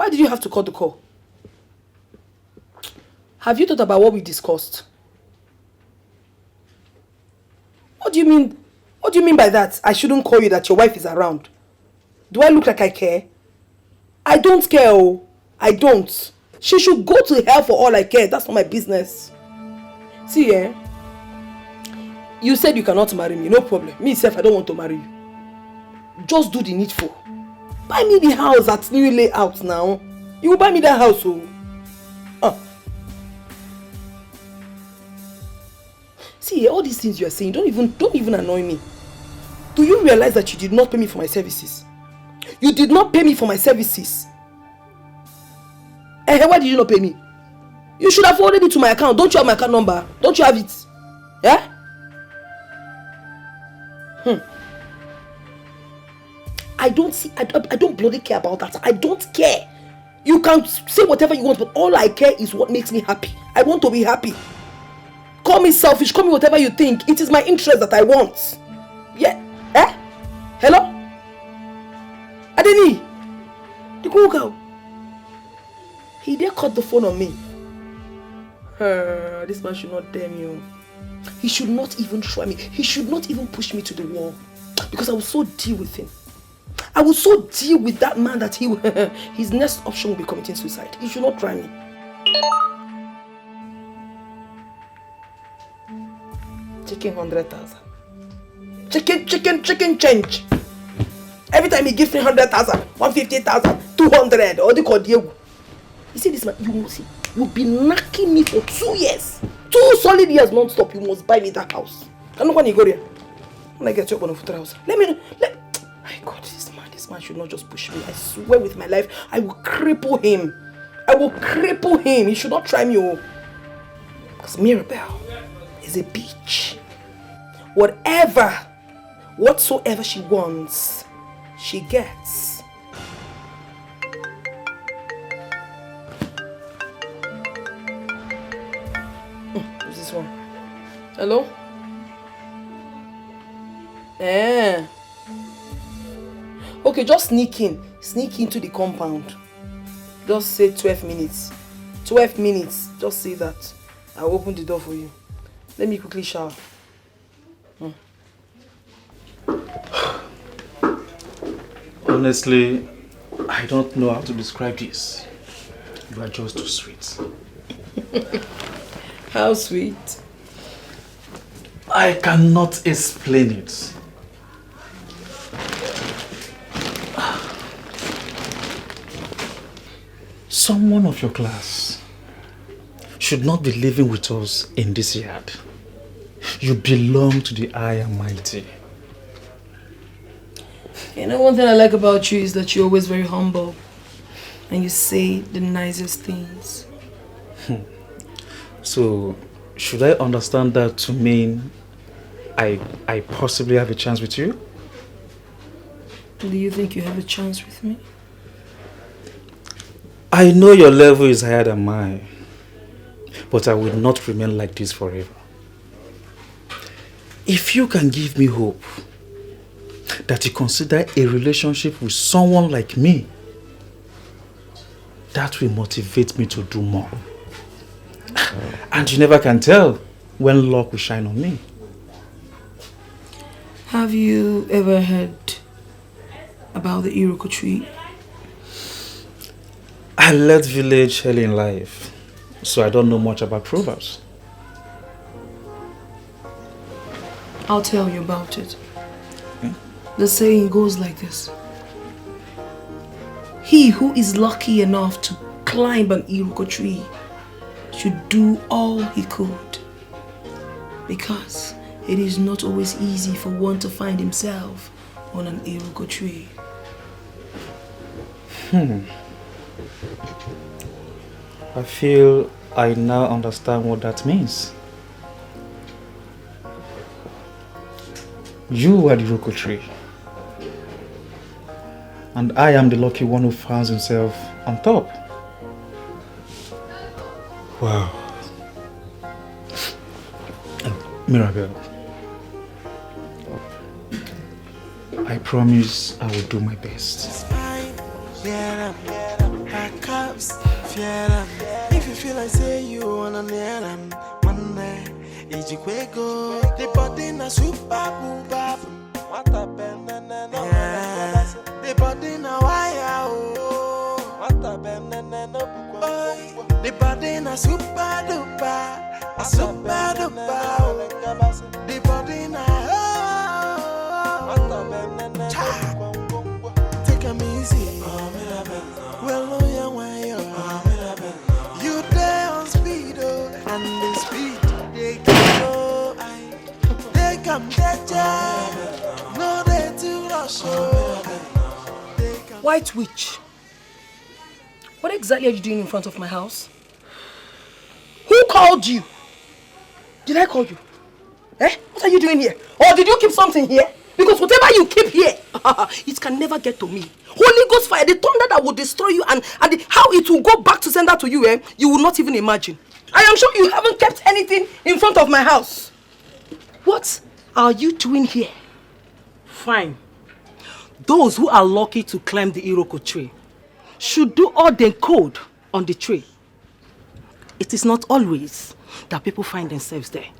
Why did you have to cut the call? Have you thought about what we discussed? What do you mean? What do you mean by that? I shouldn't call you that your wife is around. Do I look like I care? I don't care, oh. I don't. She should go to hell for all I care. That's not my business. See, you said you cannot marry me. No problem. Me, self, I don't want to marry you. Just do the needful. Buy me the house that's new layout now. You will buy me that house, oh. See, all these things you are saying don't even annoy me. Do you realize that you did not pay me for my services? You did not pay me for my services. Why did you not pay me? You should have forwarded it to my account. Don't you have my account number? Don't you have it? Yeah? I don't bloody care about that. I don't care. You can say whatever you want, but all I care is what makes me happy. I want to be happy. Call me selfish, call me whatever you think. It is my interest that I want. Yeah? Hello? Adeni? The cool girl. He dare cut the phone on me. This man should not dare me. He should not even try me. He should not even push me to the wall. Because I will so deal with him. I will so deal with that man that his next option will be committing suicide. He should not try me. Chicken 100,000. Chicken change. Every time he gives me 100,000, 150,000, 200, or the Diego. You see this man, you'll be knocking me for 2 years. 2 solid years non-stop. You must buy me that house. I know when you go there. When I get you up on a foot house. Let me know. My God, this man should not just push me. I swear with my life, I will cripple him. He should not try me. Because Mirabelle is a bitch. Whatsoever she wants, she gets. Who's this one? Hello? Okay, just sneak into the compound. Just say 12 minutes. 12 minutes. Just say that. I'll open the door for you. Let me quickly shower. Honestly, I don't know how to describe this. You are just too sweet. How sweet? I cannot explain it. Someone of your class should not be living with us in this yard. You belong to the high and mighty. You know, one thing I like about you is that you're always very humble. And you say the nicest things. So, should I understand that to mean I possibly have a chance with you? Do you think you have a chance with me? I know your level is higher than mine. But I will not remain like this forever. If you can give me hope that you consider a relationship with someone like me, that will motivate me to do more. And you never can tell when luck will shine on me. Have you ever heard about the Iroko tree? I left village early in life, so I don't know much about proverbs. I'll tell you about it. The saying goes like this. He who is lucky enough to climb an Iroko tree should do all he could, because it is not always easy for one to find himself on an Iroko tree. I feel I now understand what that means. You are the Iroko tree, and I am the lucky one who finds himself on top. Wow. Mirabelle, I promise I will do my best. I If you feel like say you wanna nail them, one day, Ijikwego, the body na super booba. What a pen and the body na wire. What a pen and the body na super duper. A super duper. The body na what a pen and take a easy. Well, oh, yeah, why you there on speed, and the speed they can go, they come better, no they too rush. White witch, what exactly are you doing in front of my house? Who called you? Did I call you? What are you doing here? Or did you keep something here? Because whatever you keep here, it can never get to me. Holy Ghost fire, the thunder that will destroy you and how it will go back to sender to you, you will not even imagine. I am sure you haven't kept anything in front of my house. What are you doing here? Fine. Those who are lucky to climb the Iroko tree should do all they could on the tree. It is not always that people find themselves there,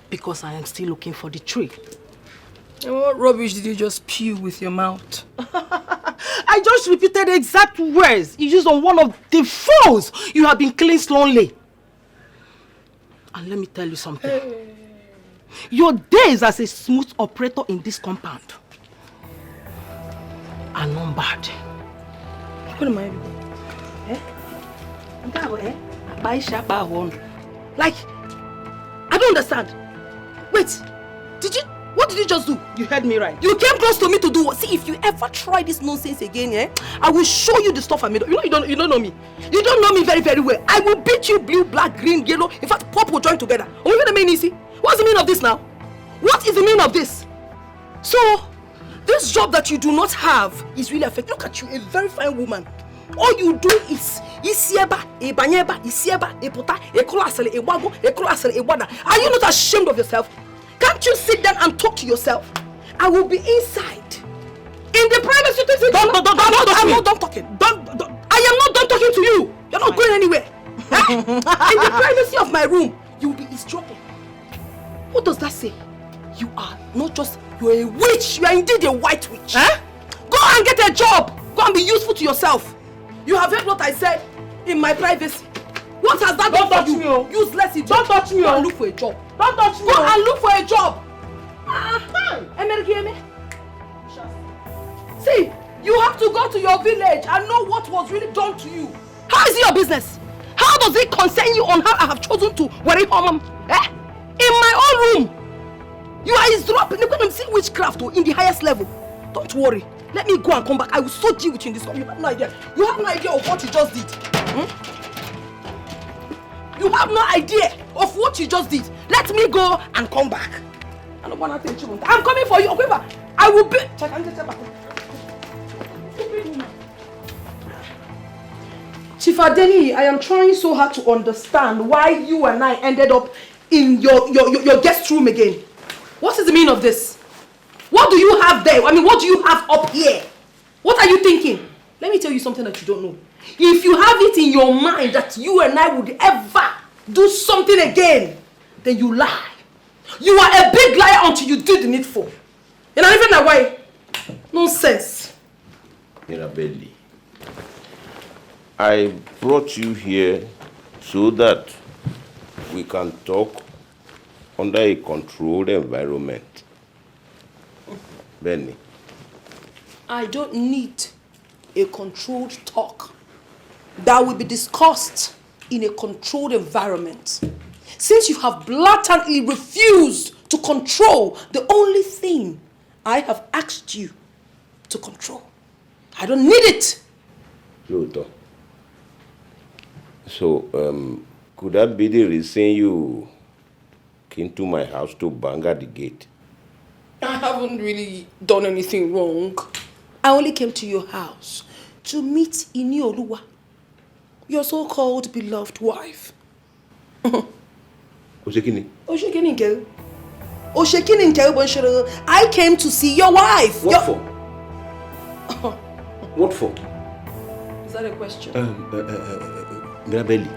because I am still looking for the tree. And what rubbish did you just spew with your mouth? I just repeated the exact words you used on one of the fools you have been killing slowly. And let me tell you something. Your days as a smooth operator in this compound are numbered. What am I doing? Like, I don't understand. Wait, what did you just do? You heard me right. You came close to me to do what? See, if you ever try this nonsense again, I will show you the stuff I made. You don't know me. You don't know me very, very well. I will beat you blue, black, green, yellow. In fact, pop will join together. What's the meaning of this now? What is the meaning of this? So, this job that you do not have is really affecting. Look at you, a very fine woman. All you do is isieba, ebanyeba, isieba, epota, ekolasele, ewago, ekolasele, ewada. Are you not ashamed of yourself? Can't you sit down and talk to yourself? I will be inside. In the privacy. I'm not done talking. I am not done talking to you. You're not going anywhere. In the privacy of my room, you will be eavesdropping. What does that say? You are not just, you're a witch. You are indeed a white witch. Go and get a job. Go and be useful to yourself. You have heard what I said in my privacy. What has that done for you? Useless idiot. Don't touch me. Go and look for a job. Don't touch me. Go and look for a job. See, you have to go to your village and know what was really done to you. How is it your business? How does it concern you on how I have chosen to worry home? In my own room. You are dropping. You're going to see witchcraft in the highest level. Don't worry. Let me go and come back. I will so deal with you in this. You have no idea. You have no idea of what you just did. You have no idea of what you just did. Let me go and come back. I'm coming for you. I will be. Chief Adeni, I am trying so hard to understand why you and I ended up in your guest room again. What is the meaning of this? What do you have there? I mean, what do you have up here? What are you thinking? Let me tell you something that you don't know. If you have it in your mind that you and I would ever do something again, then you lie. You are a big liar until you do the needful. And I even that way. Nonsense. Mirabelle, I brought you here so that we can talk under a controlled environment. Benny. I don't need a controlled talk that will be discussed in a controlled environment. Since you have blatantly refused to control the only thing I have asked you to control. I don't need it. Loto. So, could that be the reason you came to my house to bang at the gate? I haven't really done anything wrong. I only came to your house to meet Inioluwa, your so-called beloved wife. Oshekini? I came to see your wife. What for? What for? Is that a question? Mirabelle,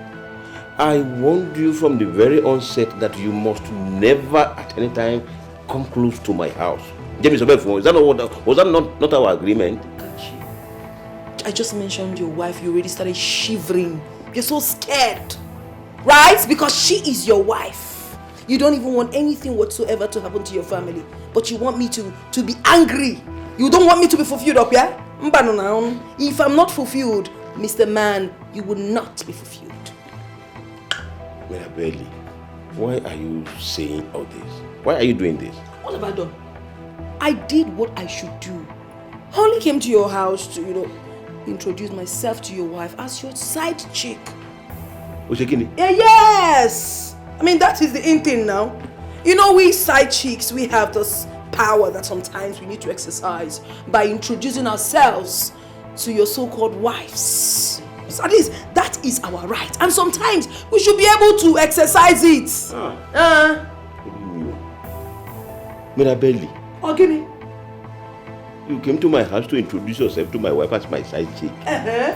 I warned you from the very onset that you must never at any time come close to my house. James, is that not was that not our agreement? I just mentioned your wife, you already started shivering. You're so scared, right? Because she is your wife. You don't even want anything whatsoever to happen to your family, but you want me to be angry. You don't want me to be fulfilled up, yeah? If I'm not fulfilled, Mr. Man, you will not be fulfilled. Mirabelle, why are you saying all this? Why are you doing this? What have I done? I did what I should do. I only came to your house to, introduce myself to your wife as your side chick. Oshekini? Yes! I mean, that is the in thing now. We side chicks, we have this power that sometimes we need to exercise by introducing ourselves to your so-called wives. So at least that is our right. And sometimes we should be able to exercise it. Mirabelle. Okay. You came to my house to introduce yourself to my wife as my side chick.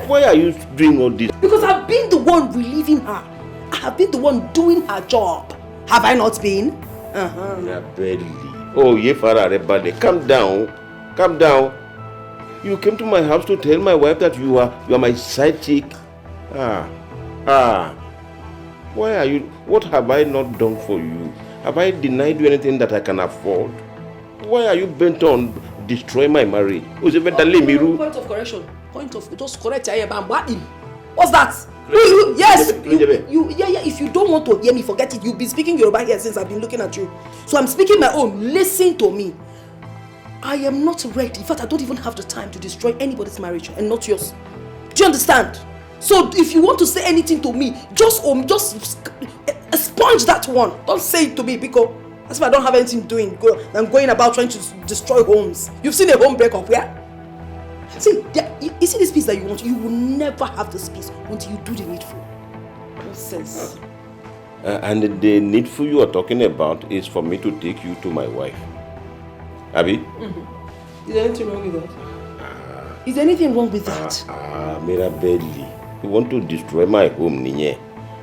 Why are you doing all this? Because I've been the one relieving her. I have been the one doing her job. Have I not been? Mirabelle. Oh, Yefara Rebade. Calm down. Calm down. You came to my house to tell my wife that you are my side chick. Why are you? What have I not done for you? Have I denied you anything that I can afford? Why are you bent on destroying my marriage? Point of correction. Point of just correct. What's that? Yes. If you don't want to hear me, forget it. You've been speaking Yoruba here since I've been looking at you. So I'm speaking my own. Listen to me. I am not ready. In fact, I don't even have the time to destroy anybody's marriage and not yours. Do you understand? So if you want to say anything to me, just sponge that one. Don't say it to me because that's why I don't have anything doing. I'm going about trying to destroy homes. You've seen a home breakup, yeah? See, you see this peace that you want? You will never have this peace until you do the needful. Nonsense. And the needful you are talking about is for me to take you to my wife. Abi? Mm-hmm. Is there anything wrong with that? Is there anything wrong with that? Mirabelle. You want to destroy my home, Ninye?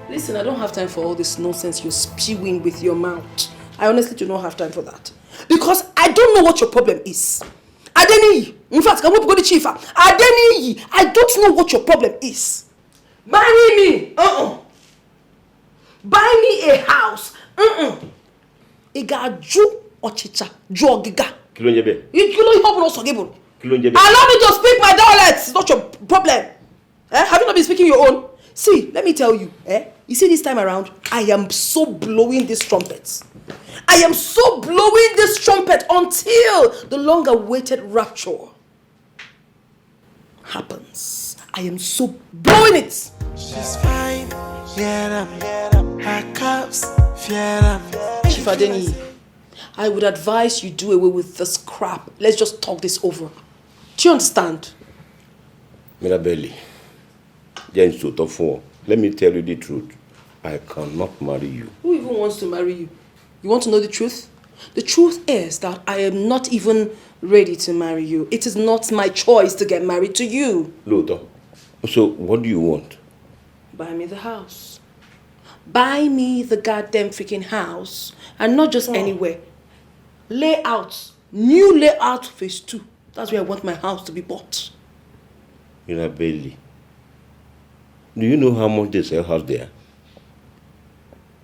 Listen, I don't have time for all this nonsense you're spewing with your mouth. I honestly do not have time for that. Because I don't know what your problem is. Adeniyi. In fact, I won't go to Chief. Adeniyi, I don't know what your problem is. Marry me. Buy me a house. Igaju ochicha. Jogiga. Kilonjebe. Allow me to speak my dialect. It's not your problem. Have you not been speaking your own? See, let me tell you. You see this time around, I am so blowing these trumpets. I am so blowing this trumpet until the long-awaited rapture happens. I am so blowing it. She's fine, yeah, her cups, Chief Adeniyi, I would advise you do away with this crap. Let's just talk this over. Do you understand? Mirabelle, let me tell you the truth. I cannot marry you. Who even wants to marry you? You want to know the truth? The truth is that I am not even ready to marry you. It is not my choice to get married to you. Loto, so what do you want? Buy me the house. Buy me the goddamn freaking house. And not just anywhere. Layout. New layout phase 2. That's where I want my house to be bought. Mirabelle, do you know how much they sell house there?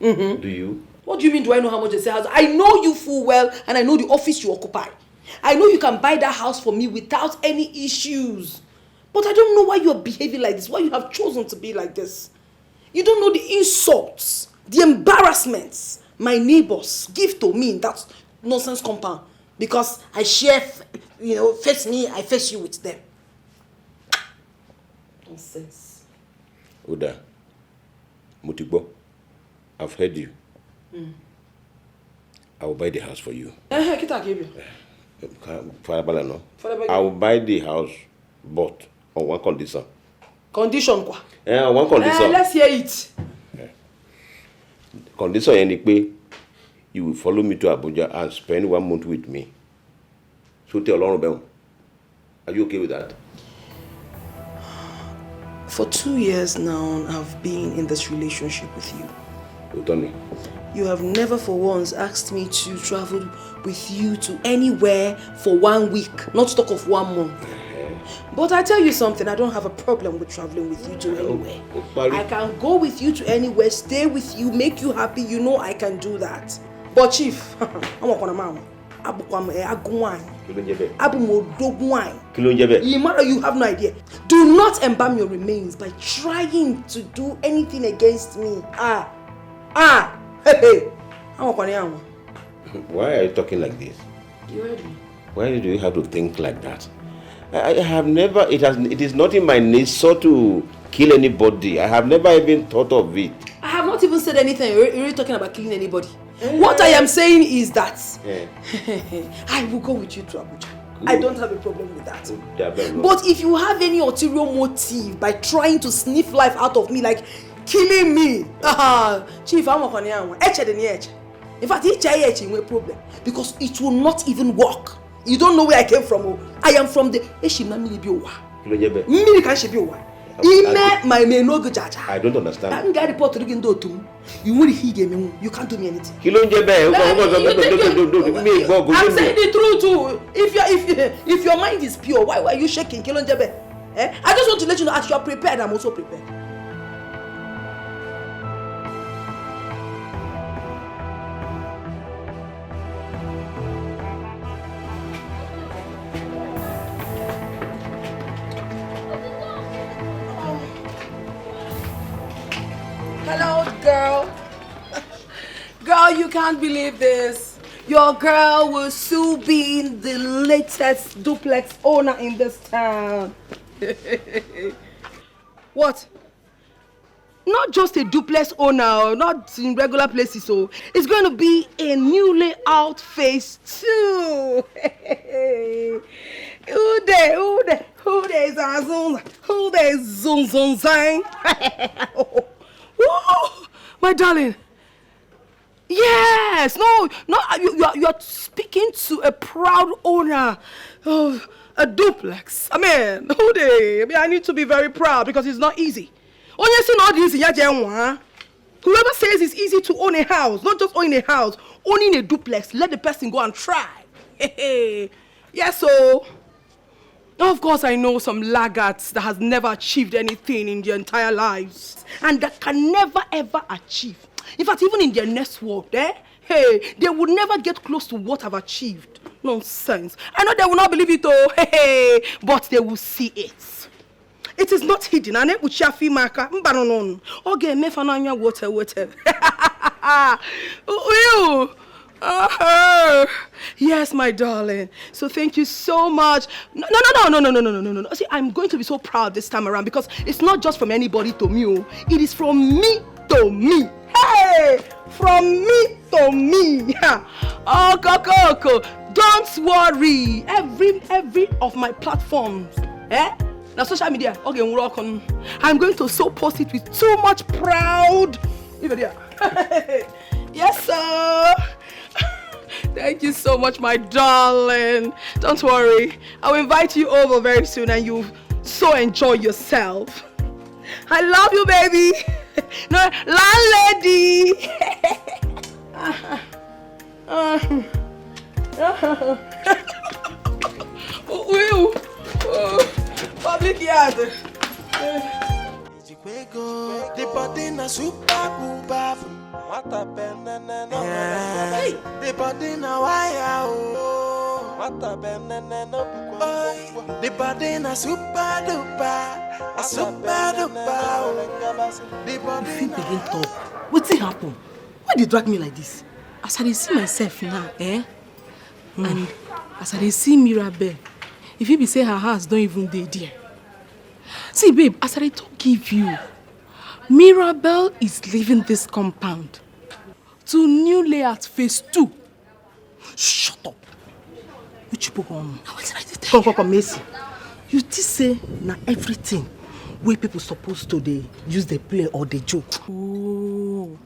Mm-hmm. Do you? What do you mean, do I know how much they sell house? I know you full well, and I know the office you occupy. I know you can buy that house for me without any issues. But I don't know why you're behaving like this, why you have chosen to be like this. You don't know the insults, the embarrassments my neighbors give to me in that nonsense compound. Because I share, face me, I face you with them. Nonsense. Oda, Mutigbo, I've heard you. I will buy the house for you. I will buy the house, but on one condition. Condition quoi? One condition. Let's hear it. Condition is you will follow me to Abuja and spend 1 month with me. So tell Lauren, are you okay with that? For 2 years now, I've been in this relationship with you. Tony. You have never for once asked me to travel with you to anywhere for 1 week, not to talk of 1 month. But I tell you something, I don't have a problem with traveling with you to anywhere. I can go with you to anywhere, stay with you, make you happy. You know I can do that. But Chief, I'm not gonna mama. You have no idea. Do not embalm your remains by trying to do anything against me. Hey. Why are you talking like this? You heard me. Why do you have to think like that? I have never, it is not in my nature to kill anybody. I have never even thought of it. I have not even said anything. You're really talking about killing anybody. What I am saying is that I will go with you to Abuja. I don't have a problem with that. But if you have any ulterior motive by trying to sniff life out of me, like killing me, Chief, I'm not going to. In fact, it's a problem because it will not even work. You don't know where I came from. I am from the I don't understand. You can't do me anything. I'm saying the truth too. If your mind is pure, why are you shaking? I just want to let you know as you are prepared, I'm also prepared. Hello, girl. Girl, you can't believe this. Your girl will soon be the latest duplex owner in this town. What? Not just a duplex owner, not in regular places. So it's going to be a new layout phase 2. Who there is Azun? Who there is Zun Zang? Oh, my darling. Yes, no, you are speaking to a proud owner of a duplex. I need to be very proud because it's not easy. Whoever says it's easy to own a house, not just owning a house, owning a duplex, let the person go and try. Yes, so of course I know some laggards that has never achieved anything in their entire lives and that can never ever achieve. In fact, even in their next world, they would never get close to what I've achieved. Nonsense. I know they will not believe it, but they will see it. It is not hidden. Yes, my darling. So thank you so much. No. See, I'm going to be so proud this time around because it's not just from anybody to me. It is from me to me. Hey, from me to me. Oh, Coco, don't worry. Every of my platforms, now social media, I'm going to so post it with so much proud. Yes, sir. Thank you so much, my darling. Don't worry. I'll invite you over very soon and you'll so enjoy yourself. I love you, baby. No, landlady. Public yard. The body na super booba. What a banana. The body na wire. What a banana. The body na super duper. A super duper. The body. If you begin talk, what's it happen? Why they drag me like this? As I see myself now, and as I see Mirabelle, if you be say her house don't even dey there. See, babe, as I don't give you, Mirabelle is leaving this compound to new layout phase 2. Shut up. Which you go on? What did I tell you? Come, Messi. You just say na everything where people supposed to they use the play or the joke. Oh,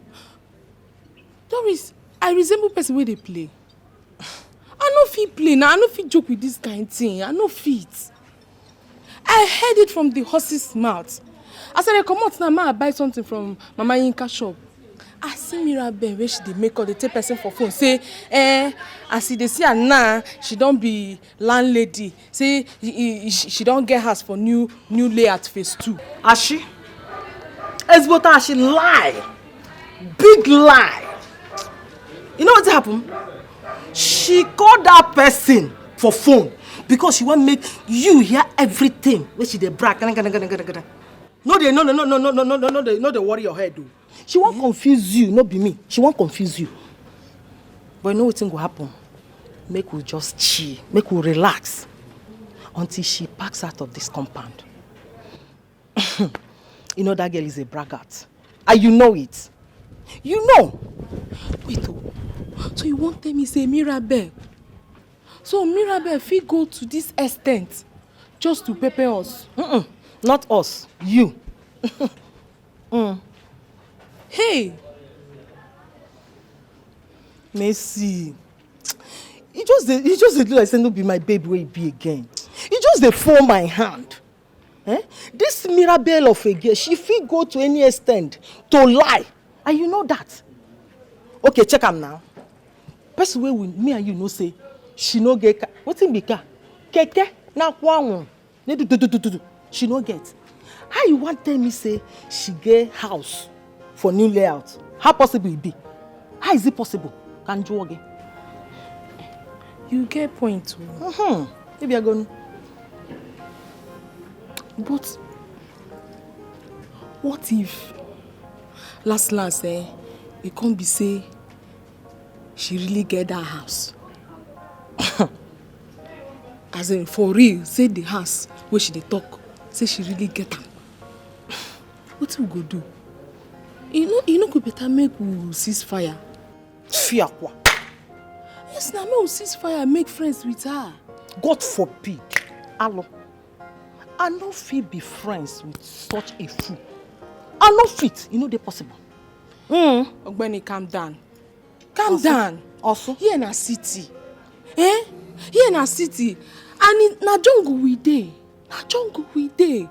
Doris, I resemble person where they play. I no fit play now. I no fit joke with this kind of thing. I no fit. I heard it from the horse's mouth As I come out now, I buy something from Mama Yinka shop. I see Mirabelle where she dey make all the take person for phone. Say, as they see her now, she don't be landlady. Say she don't get house for new layout phase 2. As she? As she lie. Big lie. You know what happened? She called that person for phone because she want make you hear everything when she dey brag. No, they worry your head, though. She won't confuse you, not be me. She won't confuse you. But you know what will happen? Make we just chill, make we relax until she packs out of this compound. You know that girl is a braggart. And you know it. You know. Wait, so you won't tell me say Mirabelle? So Mirabelle fit go to this extent just to pepper us? Not us, you. Hey! Messi. He just do like say no be my baby where he be again. He just dey form my hand. This Mirabelle of a girl, she fit go to any extent to lie. And you know that. Okay, check am now. Person wey me and you know say she no get car. Wetin be car? Keke na kwawon. She no get. How you want tell me say she get house for new layout? How possible it be? How is it possible? Can you again? You get point. Maybe I go. But what if last it can't be say she really get that house? As in for real, say the house where she dey talk, say she really get am. What we go do? You know could better make we cease fire. Fear what? Yes, now me we cease fire, make friends with her. God forbid. Hello. I no fit be friends with such a fool. I no fit. You know they possible. Ogbeni, calm down. Calm down. Also? Here in a city. Here in a city. And na jungle we dey. Na jungle we dey.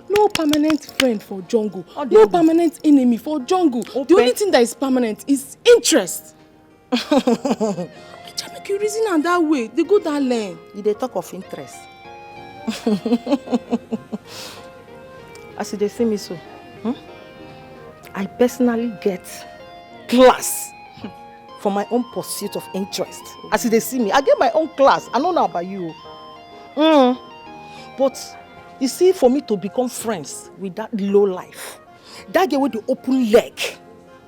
No permanent friend for jungle. No permanent enemy for jungle. Okay. The only thing that is permanent is interest. I make you reason on that way. They go that lane. They talk of interest. As they see me so, I personally get class for my own pursuit of interest. As they see me, I get my own class. I don't know about you. But you see, for me to become friends with that low life, that girl with the open leg,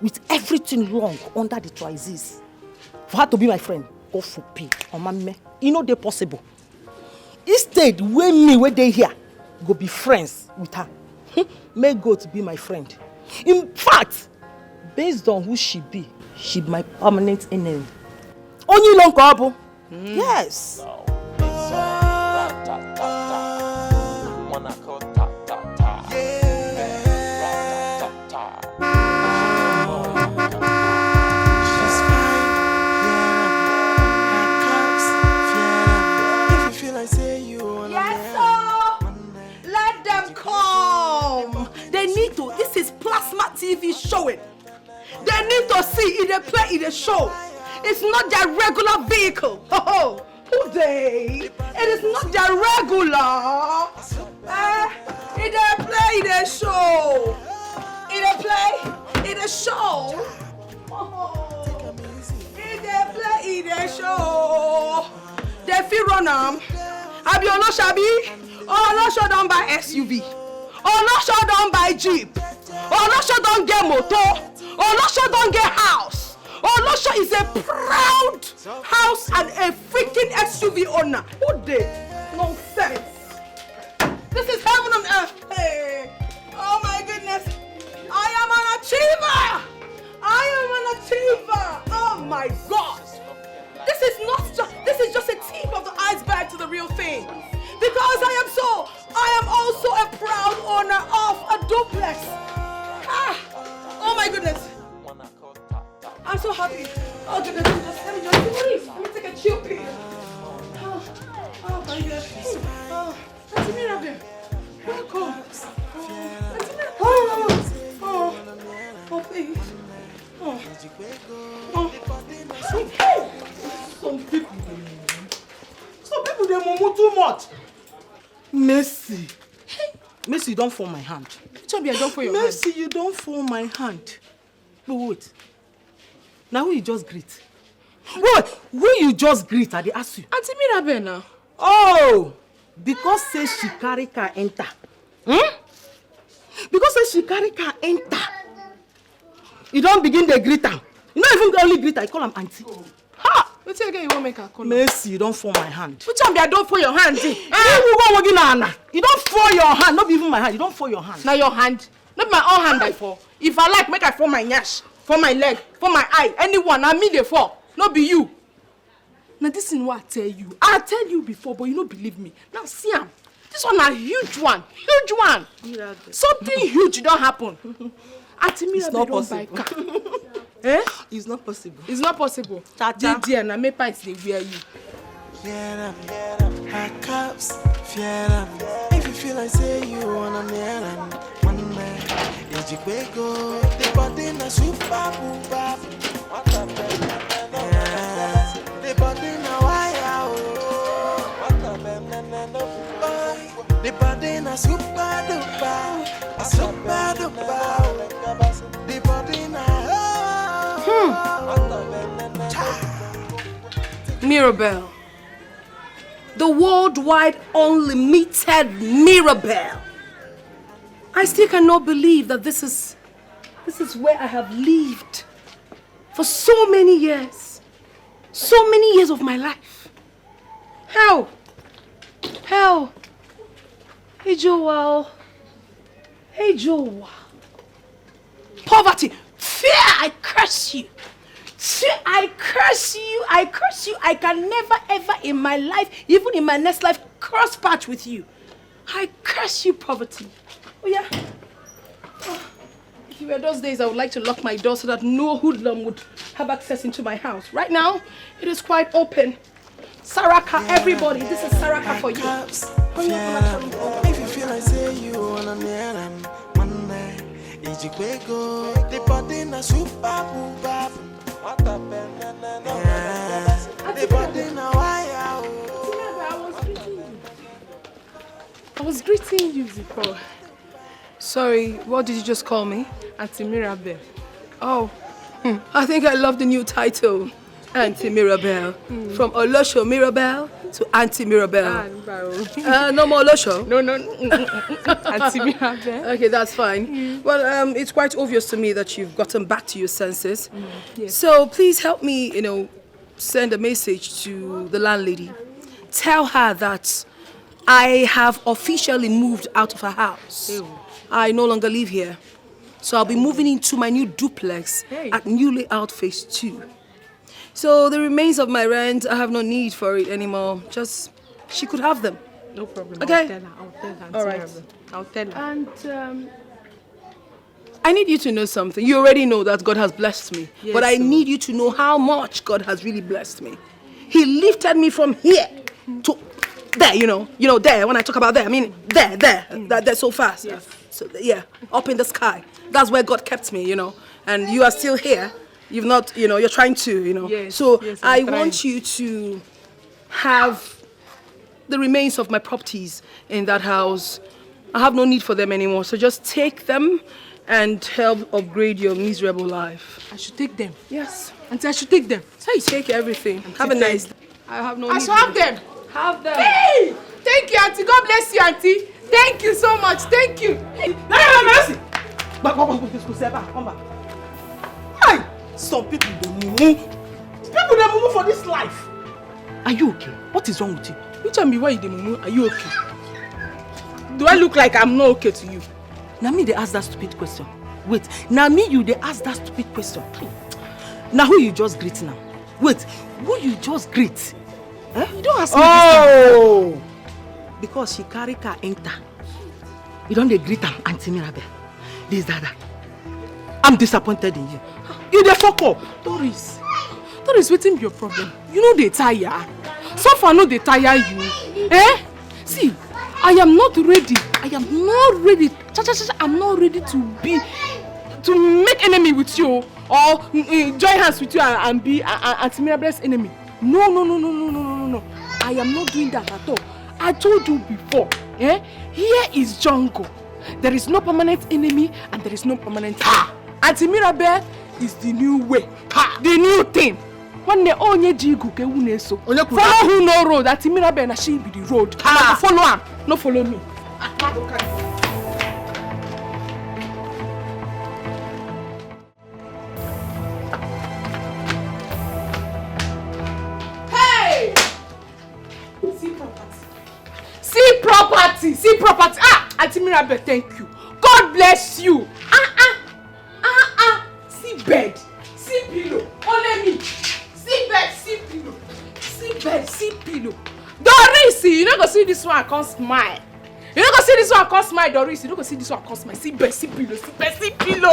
with everything wrong under the trousers, for her to be my friend, go for pay or my you know they possible. Instead, where they here, go be friends with her. May God be my friend. In fact, based on who she be my permanent enemy. Only long couple. Yes. This is plasma TV showing. They need to see it, they play it, a show. It's not their regular vehicle. Who they? It is not their regular. It they play it, a show. It they play it, a show. It they play it, a show. They feel run I be on Shabi. Oh, not sure down by SUV. Oh, not sure don't buy Jeep. Oh, not sure don't get motor. Oh, not sure don't get house. Oh, not sure is a proud house and a freaking SUV owner. Who did? Nonsense. This is heaven on earth. Hey. Oh my goodness. I am an achiever. I am an achiever. Oh my God. This is just a tip of the iceberg to the real thing. Because I am also a proud owner of a duplex. Oh my goodness. I'm so happy. Oh goodness, let me take a chill pill. Oh my goodness. what? Mercy. Mercy, you don't fall my hand. Chubby, I don't fall your Mercy, you don't fall my hand. But wait. Now who you just greet? What? Who you just greet? I dey ask you. Auntie Mirabelle now. Oh! Because say she carry car enter. Because say she carry car enter. You don't begin the greet am. You not even only greet, I call am auntie. Ha! Wait till again you won't make her call. Mercy, you don't fall my hand. Which one be I don't fall your hand? You don't fall your hand, not even my hand. You don't fall your hand. Now your hand. Not my own hand I fall. If I like, make I fall my nyash, fall my leg, fall my eye. Anyone, I mean they fall. Not be you. Now this is what I tell you before, but you don't believe me. Now see am. This one a huge one. Huge one. Something huge don't happen. It's not possible. Eh? It's not possible. It's not possible. Tata. Dear, now make pints they wear you. Fear them, her cups, fear them. If you feel like say you wanna near them, one man, is you go. The body na super booba. What a yeah. The body na wire. What a the body na super duper. Super duper. The body na Mirabelle. The worldwide unlimited Mirabelle. I still cannot believe that this is where I have lived for so many years. So many years of my life. Hell. Hey Joel. Poverty. Fear, I curse you. I curse you. I can never ever in my life, even in my next life, cross path with you. I curse you, poverty. Oh yeah. If it were those days, I would like to lock my door so that no hoodlum would have access into my house. Right now, it is quite open. Saraka, everybody, this is Saraka for you. If you feel like say you wanna near them, one day, the body na super booba. What a the body na wire. I was greeting you before. Sorry, what did you just call me? Auntie Mirabelle. Oh, I think I love the new title. Auntie Mirabelle. From Olosho Mirabelle to Auntie Mirabelle. No more Olosho? No. Auntie Mirabelle. Okay, that's fine. Well, it's quite obvious to me that you've gotten back to your senses. Yes. So please help me, send a message to the landlady. Tell her that I have officially moved out of her house. Ew. I no longer live here. So I'll be moving into my new duplex at New Layout Phase 2. So the remains of my rent, I have no need for it anymore. Just, she could have them. No problem. Okay? I'll tell her. All right. I'll tell her. And I need you to know something. You already know that God has blessed me. Yes, but I need you to know how much God has really blessed me. He lifted me from here to there, there. When I talk about there, I mean there. That's so fast. Yes. So yeah, up in the sky. That's where God kept me, And you are still here. You've not, you're trying to, Yes, So yes, I I'm trying. want you to have the remains of my properties in that house. I have no need for them anymore. So just take them and help upgrade your miserable life. I should take them. Yes. Auntie, I should take them. Hey, take everything. Have a nice day. I have no I need should have them. Have them. Hey! Thank you, Auntie. God bless you, Auntie. Thank you so much. Thank you. Mercy! Come back. Hey! Some people they mumu. People they mumu for this life. Are you okay? What is wrong with you? You tell me why you dey mumu. Are you okay? Do I look like I'm not okay to you? Now me they ask that stupid question. Wait, now me you they ask that stupid question. Now who you just greet now? Wait, who you just greet? Eh? You don't ask me this time. Because she carry car enter. You don't dey greet am, Auntie Mirabelle. This, that. I'm disappointed in you. You dey fuck up. Doris, wetin be your problem? You know they tire. So far no they tire you. Eh? See, I am not ready. I'm not ready to make enemy with you or join hands with you and be Auntie Mirabelle's enemy. No. I am not doing that at all. I told you before, here is jungle. There is no permanent enemy and there is no permanent friend. Auntie Mirabelle is the new way, the new thing. When the onye jigu ke une so, follow who no road. Auntie Mirabelle na she be the road. Follow am, no follow me. Hey! See property. Auntie Mirabelle, thank you. God bless you. See bed, see pillow. Only me. See bed, see pillow. See bed, see pillow. Doris, you don't go see this one, I can't smile. You don't go see this one, I can't smile, Doris. You don't go see this one, I can't smile. See bed, see pillow, see bed, see pillow.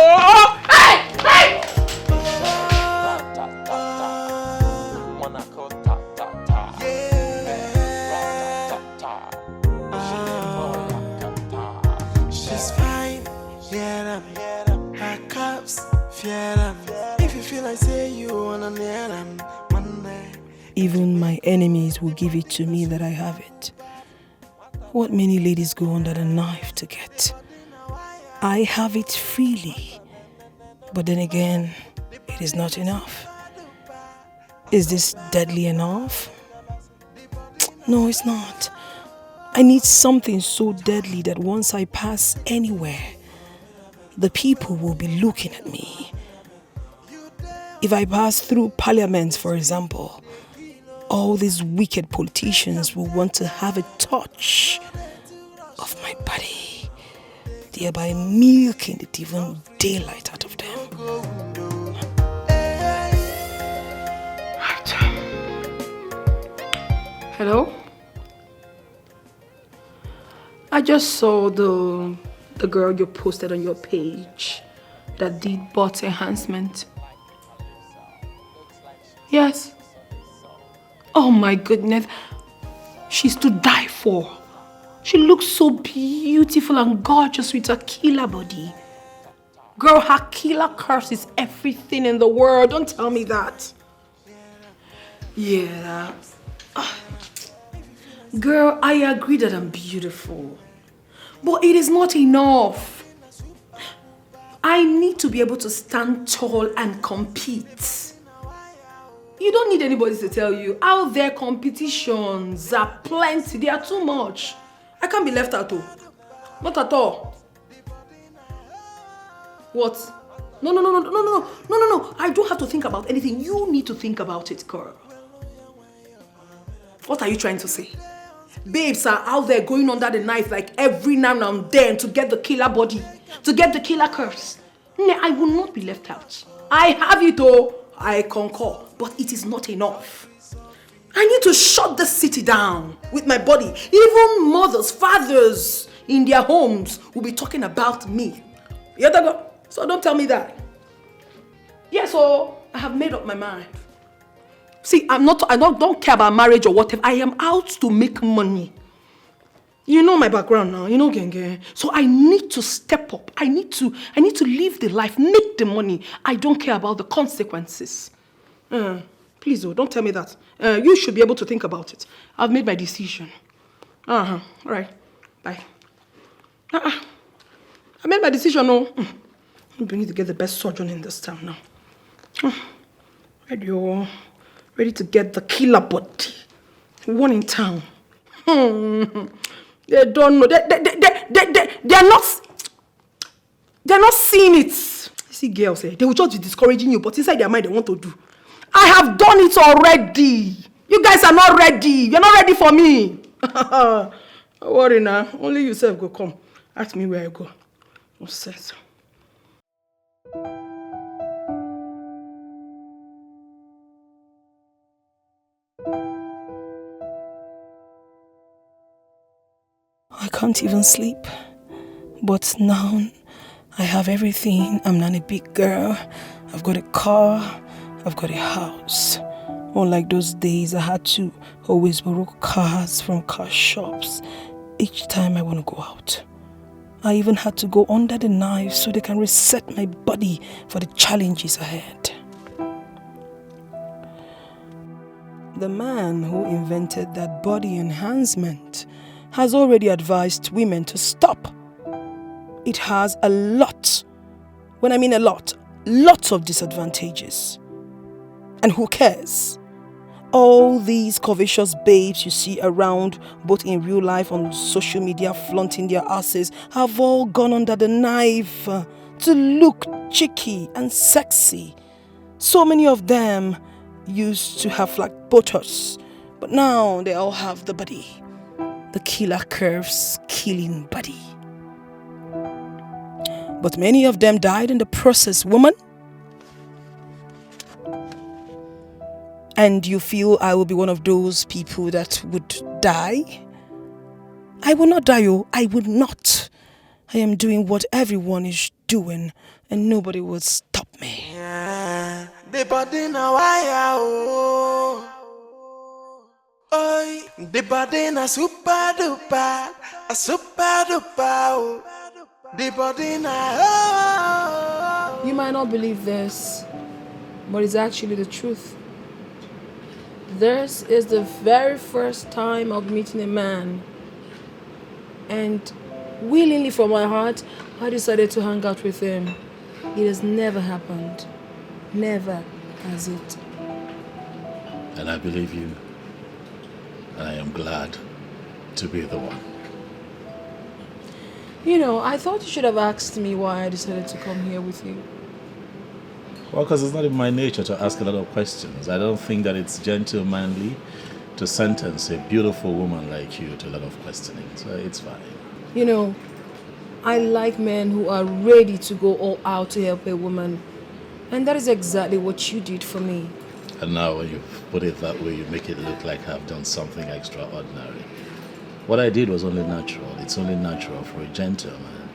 Hey! She's fine, yeah, her cups, yeah, if you feel like say you wanna near them, Even my enemies will give it to me that I have it. What many ladies go under the knife to get. I have it freely. But then again, it is not enough. Is this deadly enough? No, it's not. I need something so deadly that once I pass anywhere, the people will be looking at me. If I pass through parliament, for example, all these wicked politicians will want to have a touch of my body, thereby milking the even daylight out of them. Right. Hello? I just saw the girl you posted on your page that did bot enhancement. Yes. Oh my goodness. She's to die for. She looks so beautiful and gorgeous with her killer body. Girl, her killer curse is everything in the world. Don't tell me that. Yeah. Girl, I agree that I'm beautiful. But it is not enough. I need to be able to stand tall and compete. You don't need anybody to tell you. Out there, competitions are plenty. They are too much. I can't be left out though. Not at all. What? No. I don't have to think about anything. You need to think about it, girl. What are you trying to say? Babes are out there going under the knife like every now and then to get the killer body, to get the killer curse. No, I will not be left out. I have it all. I concur, but it is not enough. I need to shut the city down with my body. Even mothers, fathers in their homes will be talking about me. So don't tell me that. Yeah, so I have made up my mind. See, I don't care about marriage or whatever. I am out to make money. You know my background now, you know Genge. So I need to step up. I need to live the life, make the money. I don't care about the consequences. Please, don't tell me that. You should be able to think about it. I've made my decision. All right. Bye. I made my decision, no. We need to get the best surgeon in this town now. Ready to get the killer body. One in town. They don't know. They're not seeing it. See girls, they will just be discouraging you, but inside their mind they want to do. I have done it already. You guys are not ready. You're not ready for me. Don't worry now. Only yourself go come. Ask me where I go. No sense. I can't even sleep. But now I have everything. I'm not a big girl. I've got a car. I've got a house. Unlike those days, I had to always borrow cars from car shops each time I want to go out. I even had to go under the knife so they can reset my body for the challenges ahead. The man who invented that body enhancement has already advised women to stop. It has a lot, when I mean a lot, lots of disadvantages. And who cares? All these covetous babes you see around, both in real life on social media, flaunting their asses, have all gone under the knife to look cheeky and sexy. So many of them used to have like Botox, but now they all have the body. The killer curves, killing body. But many of them died in the process, woman. And you feel I will be one of those people that would die? I will not die, oh, I would not. I am doing what everyone is doing, and nobody will stop me. Yeah, the body now wire, oh. Oi, the body na super duper, a super duper, oh. The body na, oh. You might not believe this, but it's actually the truth. This is the very first time of meeting a man, and willingly from my heart, I decided to hang out with him. It has never happened. Never has it. And I believe you. And I am glad to be the one. You know, I thought you should have asked me why I decided to come here with you. Well, because it's not in my nature to ask a lot of questions. I don't think that it's gentlemanly to sentence a beautiful woman like you to a lot of questioning. So it's fine. You know, I like men who are ready to go all out to help a woman. And that is exactly what you did for me. And now when you put it that way, you make it look like I've done something extraordinary. What I did was only natural. It's only natural for a gentleman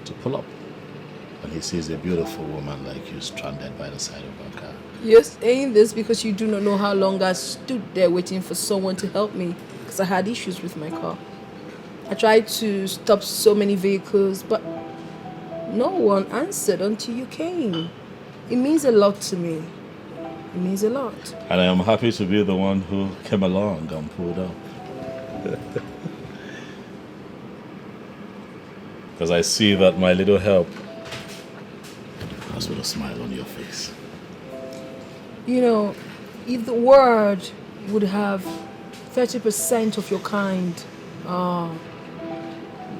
to pull up when he sees a beautiful woman like you stranded by the side of a car. You're saying this because you do not know how long I stood there waiting for someone to help me, because I had issues with my car. I tried to stop so many vehicles, but no one answered until you came. It means a lot to me. It means a lot. And I am happy to be the one who came along and pulled up. Because I see that my little help has put a smile on your face. You know, if the world would have 30% of your kind,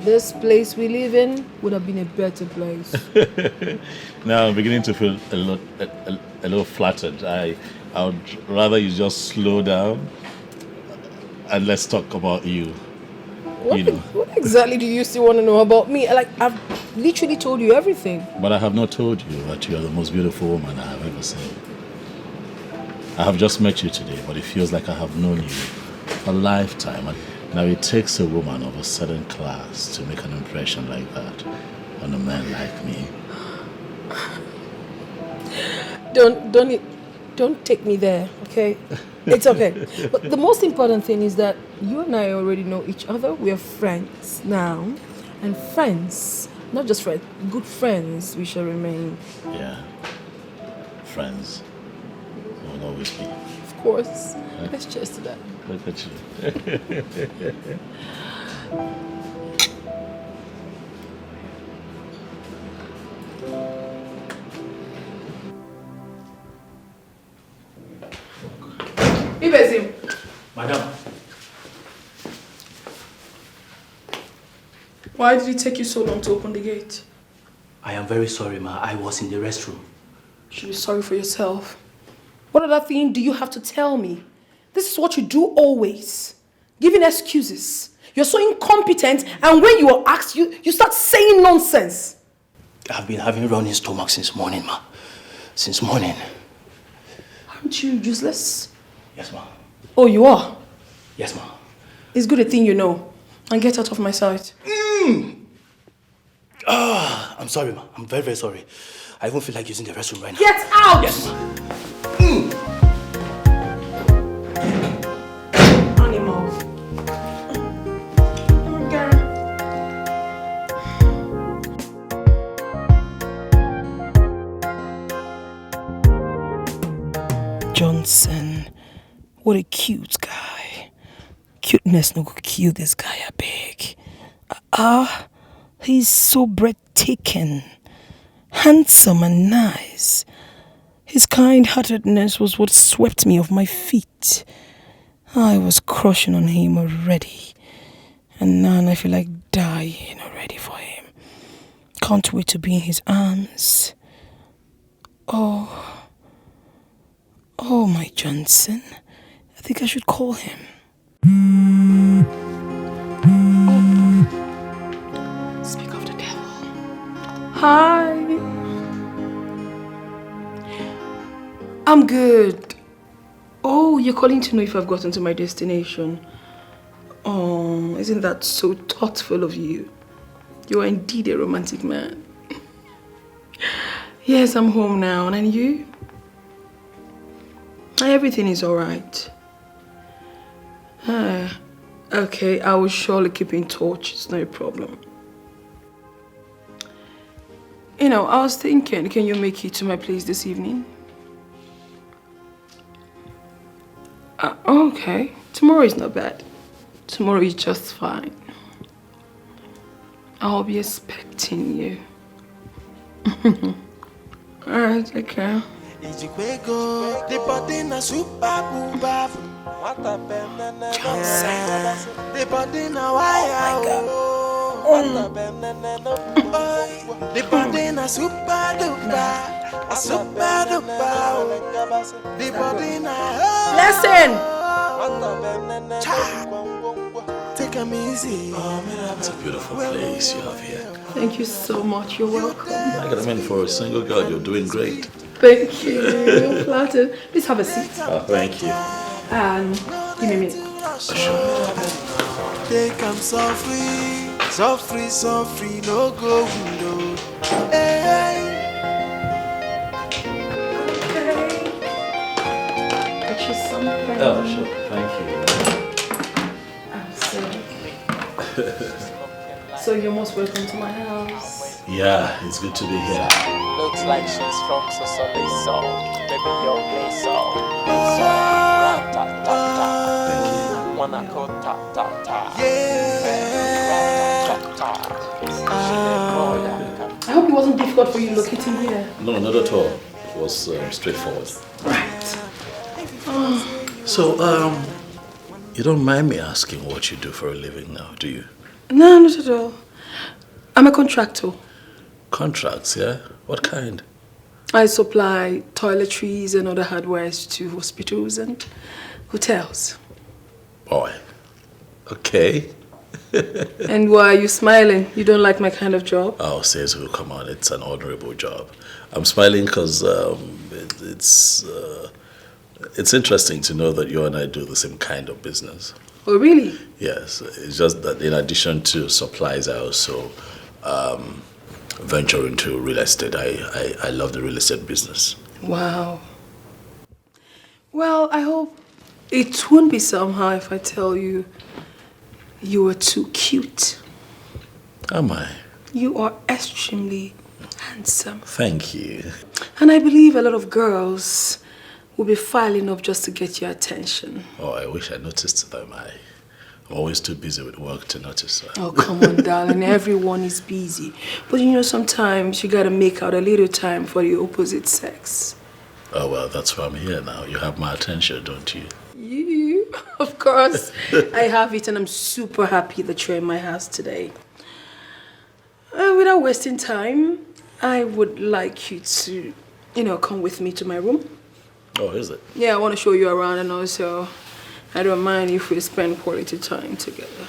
this place we live in would have been a better place. Now I'm beginning to feel a little flattered. I would rather you just slow down and let's talk about you. What exactly do you still want to know about me? Like, I've literally told you everything. But I have not told you that you are the most beautiful woman I have ever seen. I have just met you today, but it feels like I have known you a lifetime. And now it takes a woman of a certain class to make an impression like that on a man like me. Don't take me there, okay? It's okay. But the most important thing is that you and I already know each other. We are friends now. And friends, not just friends, good friends we shall remain. Yeah. Friends. Will always be. Of course. Let's cheers to that. Look at you. Ibezim. Madam. Why did it take you so long to open the gate? I am very sorry, ma. I was in the restroom. You should be sorry for yourself. What other thing do you have to tell me? This is what you do always. Giving excuses. You're so incompetent, and when you are asked, you start saying nonsense. I've been having running stomach since morning, ma. Since morning. Aren't you useless? Yes, ma. Oh, you are? Yes, ma. It's good a thing you know. And get out of my sight. I'm sorry, ma. I'm very, very sorry. I even feel like using the restroom right now. Get out! Yes, ma. Animals. Johnson, what a cute guy. Cuteness no go kill this guy, I beg. He's so breathtaking, handsome and nice. His kind-heartedness was what swept me off my feet. I was crushing on him already. And now I feel like dying already for him. Can't wait to be in his arms. Oh, my Johnson. I think I should call him. Oh. Speak of the devil. Hi. I'm good. Oh, you're calling to know if I've gotten to my destination. Oh, isn't that so thoughtful of you? You are indeed a romantic man. Yes, I'm home now. And you? Everything is alright. Okay, I will surely keep in touch. It's no problem. You know, I was thinking, can you make it to my place this evening? Okay. Tomorrow is not bad. Tomorrow is just fine. I'll be expecting you. Alright, okay. Listen! Take them easy. It's a beautiful place you have here. Thank you so much. You're welcome. I gotta mean, for a single girl, you're doing great. Thank you. You're flattered. Please have a seat. Oh, thank you. Give me a minute. Sure. They come softly, softly, softly, no go window. Hey. Okay. Get you something. Oh, sure. Thank you. So you're most welcome to my house. Yeah, it's good to be here. Looks like she's from Sosole Soul. Baby, yo, play soul. Thank you. Wanna go ta ta ta. I hope it wasn't difficult for you locating here. No, not at all. It was straightforward. Right. So, you don't mind me asking what you do for a living now, do you? No, not at all. I'm a contractor. Contracts, yeah? What kind? I supply toiletries and other hardwares to hospitals and hotels. Boy. Okay. And why are you smiling? You don't like my kind of job? Oh, says who? Come on, it's an honorable job. I'm smiling because it's interesting to know that you and I do the same kind of business. Oh, really? Yes, it's just that in addition to supplies, I also venture into real estate. I love the real estate business. Wow. Well, I hope it won't be somehow if I tell you you are too cute. Am I? You are extremely handsome. Thank you. And I believe a lot of girls will be filing up just to get your attention. Oh, I wish I noticed them. I'm always too busy with work to notice that. Oh, come on, darling. Everyone is busy. But you know, sometimes you gotta make out a little time for the opposite sex. Oh, well, that's why I'm here now. You have my attention, don't you? You? Of course. I have it, and I'm super happy that you're in my house today. Without wasting time, I would like you to, come with me to my room. Oh, is it? Yeah, I want to show you around, and also I don't mind if we spend quality time together.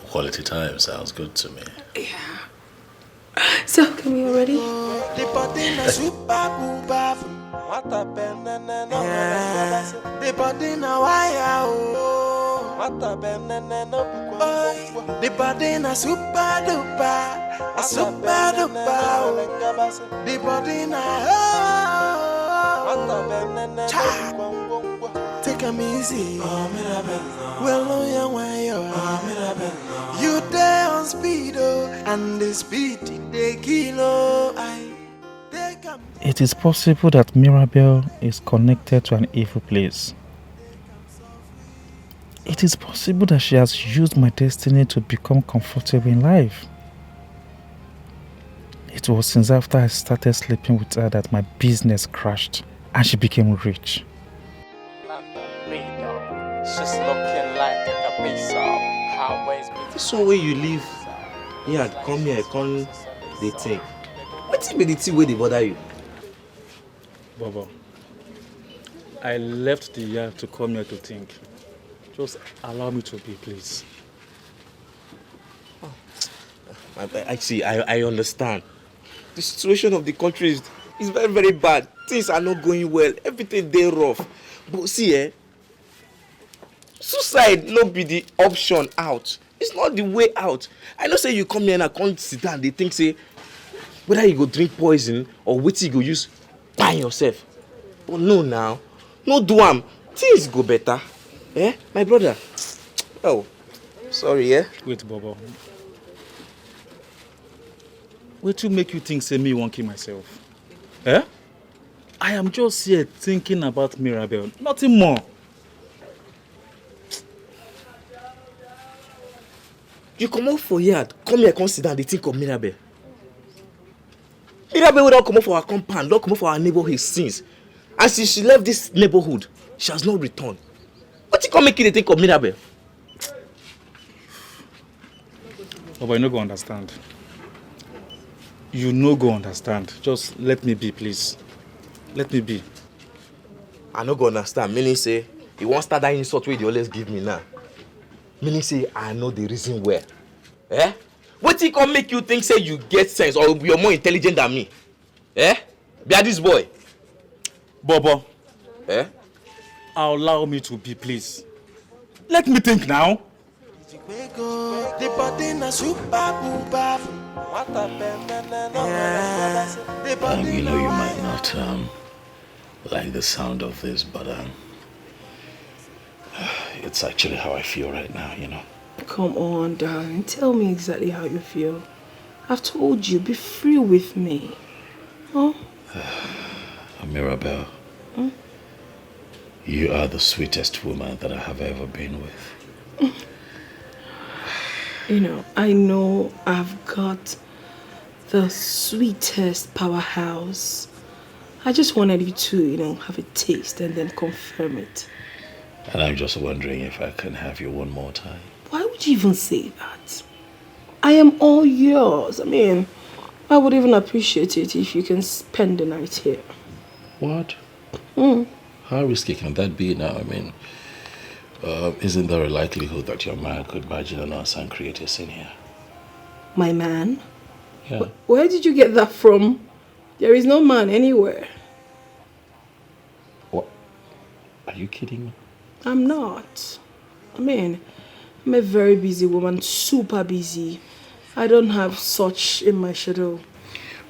Quality time sounds good to me. Yeah. So, can we already? Take them easy. Well, you there on speed, and the speed they kilo. It is possible that Mirabelle is connected to an evil place. It is possible that she has used my destiny to become comfortable in life. It was since after I started sleeping with her that my business crashed and she became rich. She's looking like a piece of highways. So when you leave here, come here, come they think. What be the thing where they bother you? Baba, I left the yard to come here to think. Just allow me to be, please. I understand. The situation of the country is very, very bad. Things are not going well. Everything they rough. But see, suicide not be the option out. It's not the way out. I know say you come here and I can't sit down. They think say whether you go drink poison or what you go use by yourself. But no now. No do am. Things go better. Eh? My brother. Oh. Sorry, eh? Wait, Baba. What to make you think say me won't kill myself? Eh? I am just here thinking about Mirabelle. Nothing more. You come out for yard, come here, come sit down, they think of Mirabelle. Mirabelle will not come out for our compound, not come out for our neighborhood since. And since she left this neighborhood, she has not returned. What you come make you think of Mirabelle? Oh, but you no go understand. You no go understand. Just let me be, please. Let me be. I no go understand. Meaning say, you won't start that insult way you always give me now. Meaning say, I know the reason where. Eh? What you come make you think say you get sense or you're more intelligent than me? Eh? Be this boy. Bobo. Eh? Allow me to be, please. Let me think now. The body na super booba. You know you might not like the sound of this, but it's actually how I feel right now, you know. Come on, darling. Tell me exactly how you feel. I've told you, be free with me. Huh? Mirabelle, you are the sweetest woman that I have ever been with. You know, I know I've got the sweetest powerhouse. I just wanted you to, have a taste and then confirm it. And I'm just wondering if I can have you one more time. Why would you even say that? I am all yours. I mean, I would even appreciate it if you can spend the night here. What? How risky can that be now? I mean, isn't there a likelihood that your man could barge in on us and create a scene here? My man? Yeah. Where did you get that from? There is no man anywhere. What? Are you kidding me? I'm not. I mean, I'm a very busy woman, super busy. I don't have such in my schedule.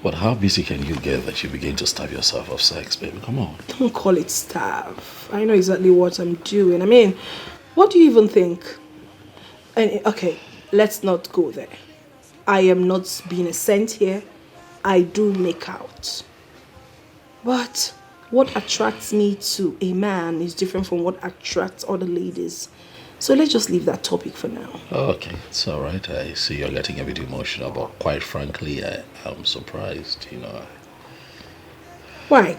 But how busy can you get that you begin to starve yourself of sex, baby? Come on. Don't call it starve. I know exactly what I'm doing. I mean, what do you even think? And okay, let's not go there. I am not being a saint here. I do make out. But what attracts me to a man is different from what attracts other ladies. So let's just leave that topic for now. Okay, it's all right. I see you're getting a bit emotional, but quite frankly, I'm surprised, Why?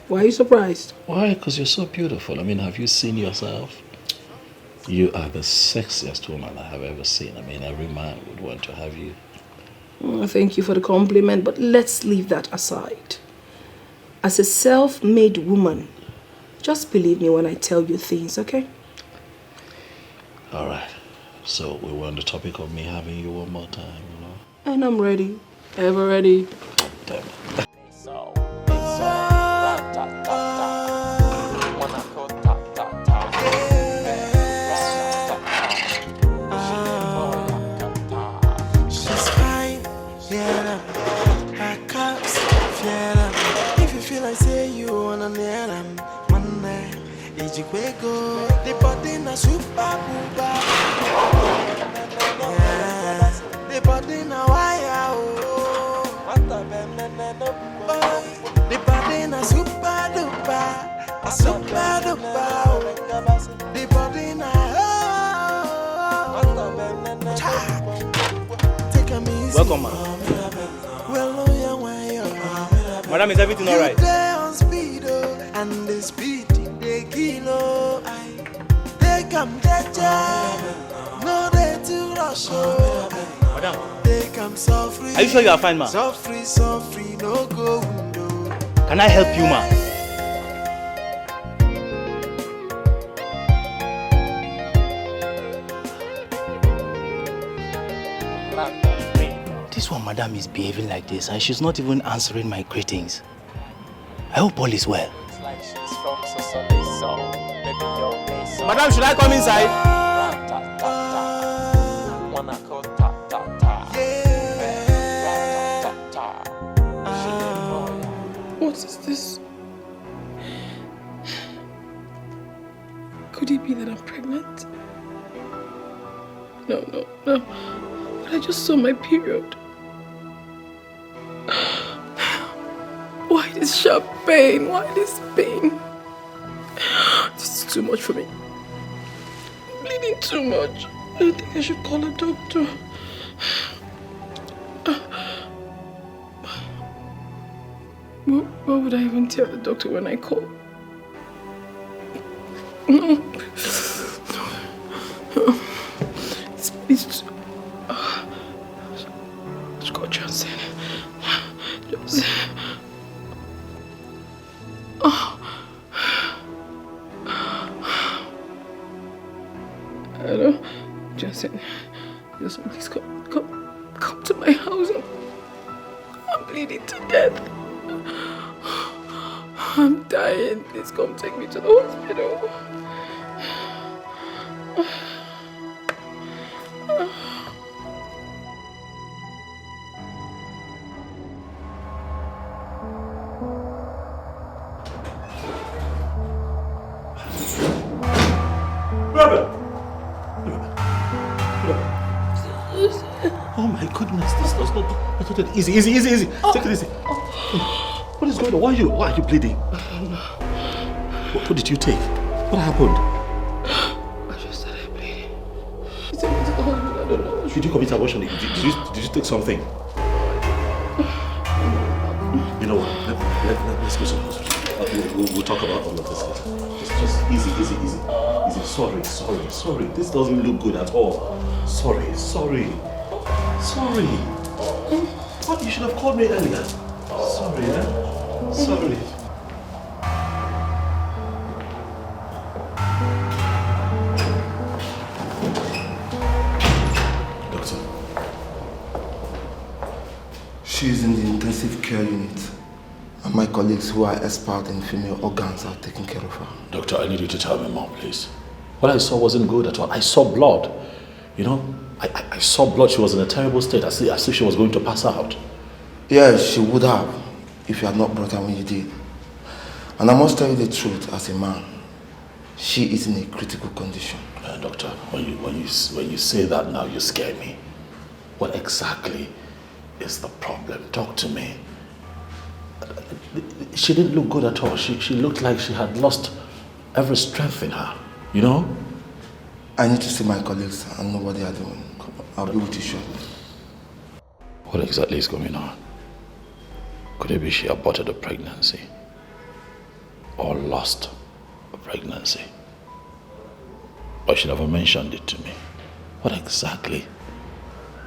Why are you surprised? Why? Because you're so beautiful. I mean, have you seen yourself? You are the sexiest woman I have ever seen. I mean, every man would want to have you. Thank you for the compliment, but let's leave that aside. As a self-made woman, just believe me when I tell you things, okay? All right. So we were on the topic of me having you one more time, And I'm ready. Ever ready. Damn it. She's fine, yeah. Her cups, yeah. If you feel like say you wanna near them, Monday, Ijikwego, the body na super booba. The body na wire, the body na super duper, a super duper. The Welcome, man. Madam, is everything all right? And the speed they kilo. They come no they to rush. Madam, they come so free. Are you sure you are fine, man? So free, no go window. Can I help you, man? This one, madam, is behaving like this, and she's not even answering my greetings. I hope all is well. It's like she's from Sicily, so maybe your place. Madam, should I come inside? What is this? Could it be that I'm pregnant? No. But I just saw my period. Why this sharp pain? Why this pain? This is too much for me. I'm bleeding too much. I think I should call a doctor. What would I even tell the doctor when I call? No. It's called Johnson. Hello, Johnson. Johnson, please come to my house. I'm bleeding to death. I'm dying. Please come take me to the hospital. Oh my goodness, this does not. Easy. Take it easy. What is going on? Why are you bleeding? What did you take? What happened? I just started bleeding. It's a hospital. I don't know. Did you commit abortion? Did you take something? You know what? Let's go to the hospital. We'll talk about all of this later. Just easy. Sorry. This doesn't look good at all. Sorry. What? You should have called me earlier. Sorry. Doctor. She is in the intensive care unit. And my colleagues who are expert in female organs are taking care of her. Doctor, I need you to tell me more, please. What I saw wasn't good at all. I saw blood. You know, I saw blood. She was in a terrible state, as if she was going to pass out. Yes, she would have, if you had not brought her when you did. And I must tell you the truth, as a man, she is in a critical condition. Doctor, when you say that now, you scare me. What exactly is the problem? Talk to me. She didn't look good at all. She looked like she had lost every strength in her, you know? I need to see my colleagues and know what they are doing. I'll be with you shortly. What exactly is going on? Could it be she aborted a pregnancy? Or lost a pregnancy? Or she never mentioned it to me? What exactly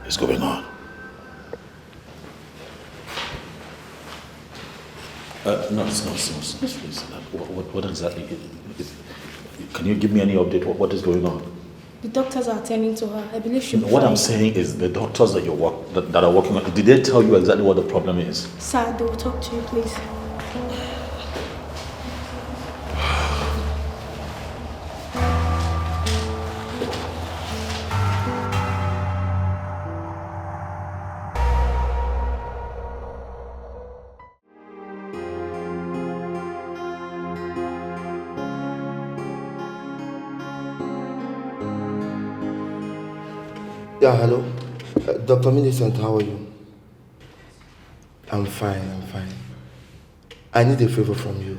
is going on? No, please. What exactly? Can you give me any update? What is going on? The doctors are attending to her. I believe she'll be What fine. I'm saying is the doctors that that are working on, did they tell you exactly what the problem is? Sir, they will talk to you, please. Yeah, hello. Dr. Millicent, how are you? I'm fine. I need a favor from you.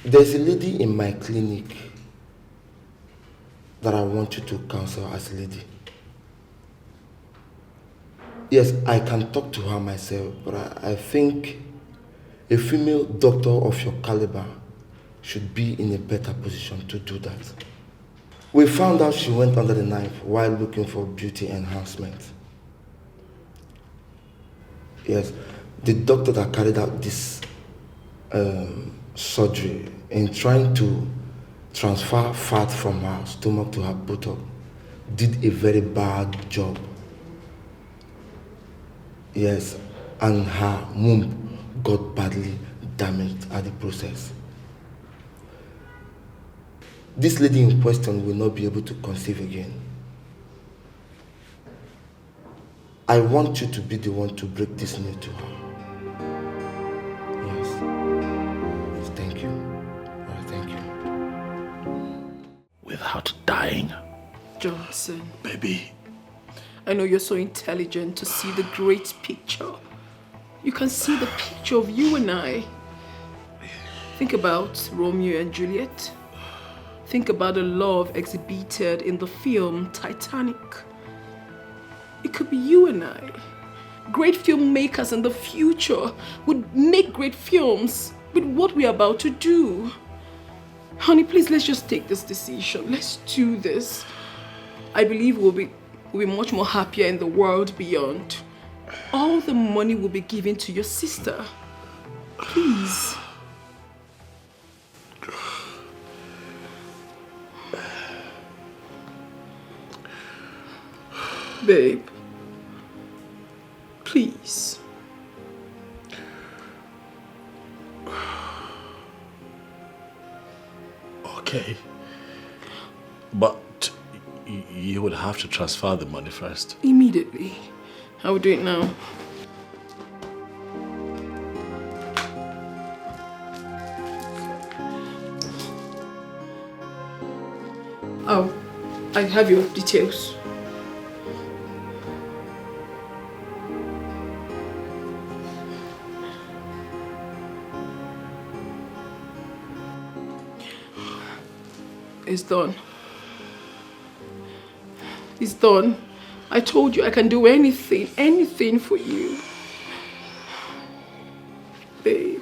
There's a lady in my clinic that I want you to counsel as a lady. Yes, I can talk to her myself, but I think a female doctor of your caliber should be in a better position to do that. We found out she went under the knife while looking for beauty enhancement. Yes, the doctor that carried out this surgery in trying to transfer fat from her stomach to her buttock did a very bad job. Yes, and her womb got badly damaged at the process. This lady in question will not be able to conceive again. I want you to be the one to break this news to her. Yes, thank you. Thank you. Without dying. Johnson. Baby. I know you're so intelligent to see the great picture. You can see the picture of you and I. Think about Romeo and Juliet. Think about the love exhibited in the film Titanic. It could be you and I. Great filmmakers in the future would make great films with what we're about to do. Honey, please, let's just take this decision. Let's do this. I believe we'll be much more happier in the world beyond. All the money will be given to your sister. Please. Babe, please. Okay. But you would have to transfer the money first. Immediately. I will do it now. Oh, I have your details. It's done. It's done. I told you I can do anything for you. Babe.